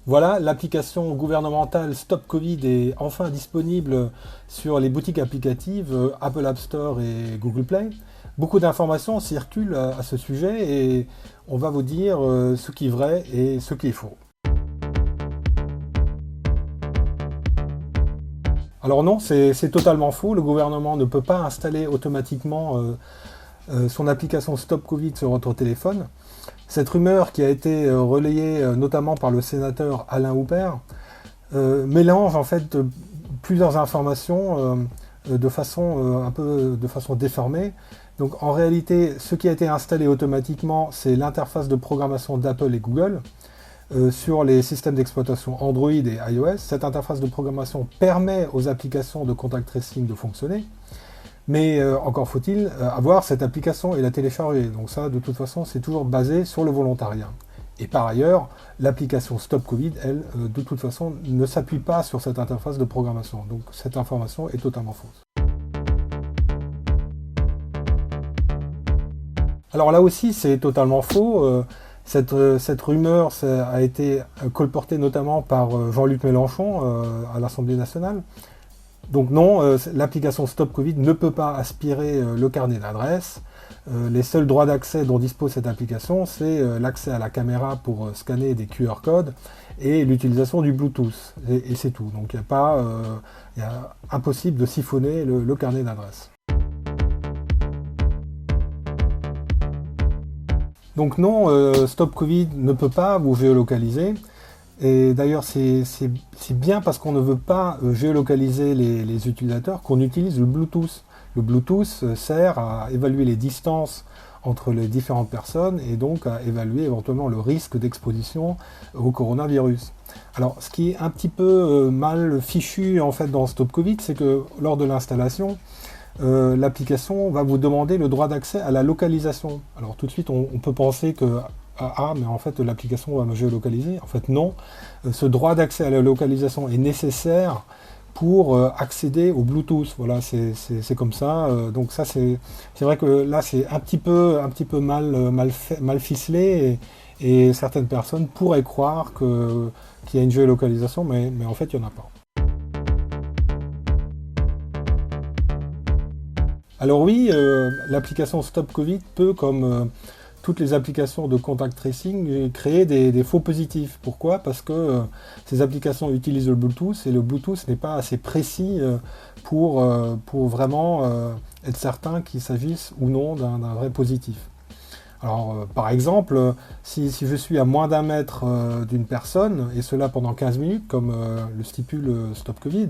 Voilà, l'application gouvernementale Stop Covid est enfin disponible sur les boutiques applicatives Apple App Store et Google Play. Beaucoup d'informations circulent à ce sujet et on va vous dire ce qui est vrai et ce qui est faux. Alors non, c'est totalement faux. Le gouvernement ne peut pas installer automatiquement son application Stop Covid sur votre téléphone. Cette rumeur qui a été relayée notamment par le sénateur Alain Houpert mélange en fait plusieurs informations de façon un peu de façon déformée. Donc en réalité, ce qui a été installé automatiquement, c'est l'interface de programmation d'Apple et Google sur les systèmes d'exploitation Android et iOS. Cette interface de programmation permet aux applications de contact tracing de fonctionner. Mais encore faut-il avoir cette application et la télécharger. Donc ça, de toute façon, c'est toujours basé sur le volontariat. Et par ailleurs, l'application Stop Covid, elle, de toute façon, ne s'appuie pas sur cette interface de programmation. Donc cette information est totalement fausse. Alors là aussi, c'est totalement faux. Cette rumeur a été colportée notamment par Jean-Luc Mélenchon à l'Assemblée nationale. Donc non, l'application Stop Covid ne peut pas aspirer le carnet d'adresses. Les seuls droits d'accès dont dispose cette application, c'est l'accès à la caméra pour scanner des QR codes et l'utilisation du Bluetooth. Et c'est tout. Donc il y a impossible de siphonner le carnet d'adresses. Donc non, Stop Covid ne peut pas vous géolocaliser. Et d'ailleurs, c'est bien parce qu'on ne veut pas géolocaliser les utilisateurs qu'on utilise le Bluetooth. Le Bluetooth sert à évaluer les distances entre les différentes personnes et donc à évaluer éventuellement le risque d'exposition au coronavirus. Alors, ce qui est un petit peu mal fichu en fait dans Stop Covid, c'est que lors de l'installation, l'application va vous demander le droit d'accès à la localisation. Alors tout de suite, on peut penser que mais en fait l'application va me géolocaliser. En fait non, ce droit d'accès à la localisation est nécessaire pour accéder au Bluetooth. Voilà, c'est comme ça. Donc ça c'est vrai que là c'est un petit peu mal ficelé et certaines personnes pourraient croire qu'il y a une géolocalisation, mais en fait il n'y en a pas. Alors oui, l'application Stop Covid peut, comme toutes les applications de contact tracing, créer des faux positifs. Pourquoi? Parce que ces applications utilisent le Bluetooth et le Bluetooth n'est pas assez précis pour vraiment être certain qu'il s'agisse ou non d'un vrai positif. Alors par exemple, si je suis à moins d'un mètre d'une personne, et cela pendant 15 minutes, comme le stipule Stop Covid,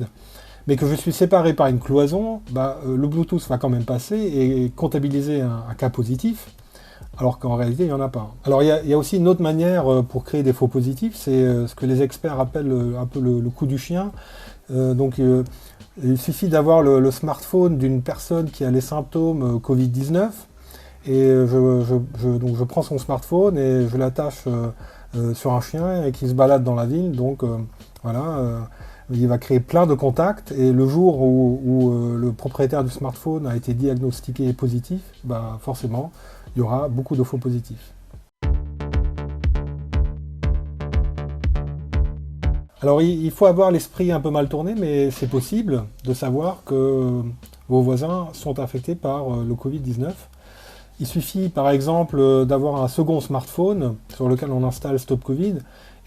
mais que je suis séparé par une cloison, le Bluetooth va quand même passer et comptabiliser un cas positif, alors qu'en réalité, il n'y en a pas. Alors il y a aussi une autre manière pour créer des faux positifs, c'est ce que les experts appellent un peu le coup du chien. Il suffit d'avoir le smartphone d'une personne qui a les symptômes Covid-19, et donc je prends son smartphone et je l'attache sur un chien et qui se balade dans la ville, donc voilà. Il va créer plein de contacts et le jour où le propriétaire du smartphone a été diagnostiqué positif, forcément, il y aura beaucoup de faux positifs. Alors il faut avoir l'esprit un peu mal tourné, mais c'est possible de savoir que vos voisins sont infectés par le Covid-19. Il suffit par exemple d'avoir un second smartphone sur lequel on installe Stop Covid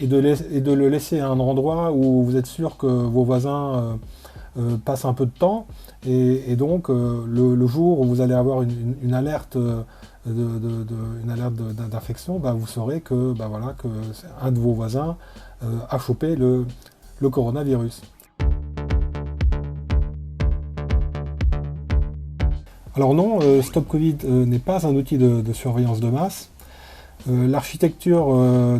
et de le laisser à un endroit où vous êtes sûr que vos voisins passent un peu de temps et donc le jour où vous allez avoir une alerte d'infection, vous saurez que, que un de vos voisins a chopé le coronavirus. Alors non, Stop Covid n'est pas un outil de surveillance de masse. L'architecture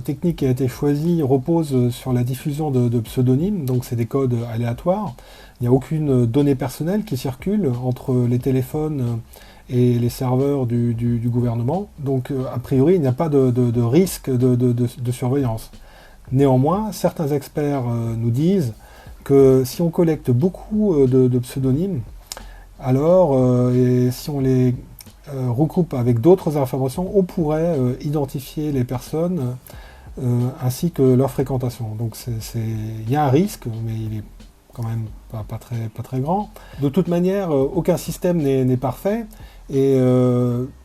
technique qui a été choisie repose sur la diffusion de pseudonymes, donc c'est des codes aléatoires. Il n'y a aucune donnée personnelle qui circule entre les téléphones et les serveurs du gouvernement. Donc a priori, il n'y a pas de risque de surveillance. Néanmoins, certains experts nous disent que si on collecte beaucoup de pseudonymes, alors et si on les regroupe avec d'autres informations, on pourrait identifier les personnes ainsi que leur fréquentation. Donc il y a un risque, mais il est quand même pas très grand. De toute manière, aucun système n'est parfait, et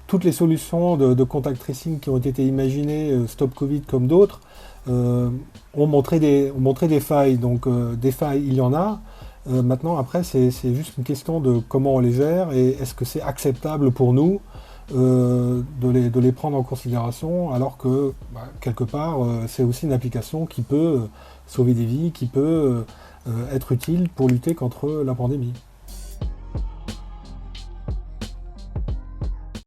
toutes les solutions de contact tracing qui ont été imaginées, Stop Covid comme d'autres, ont montré des failles. Donc des failles, il y en a. Maintenant, après, c'est juste une question de comment on les gère, et est-ce que c'est acceptable pour nous de les prendre en considération, alors que, quelque part, c'est aussi une application qui peut sauver des vies, qui peut être utile pour lutter contre la pandémie.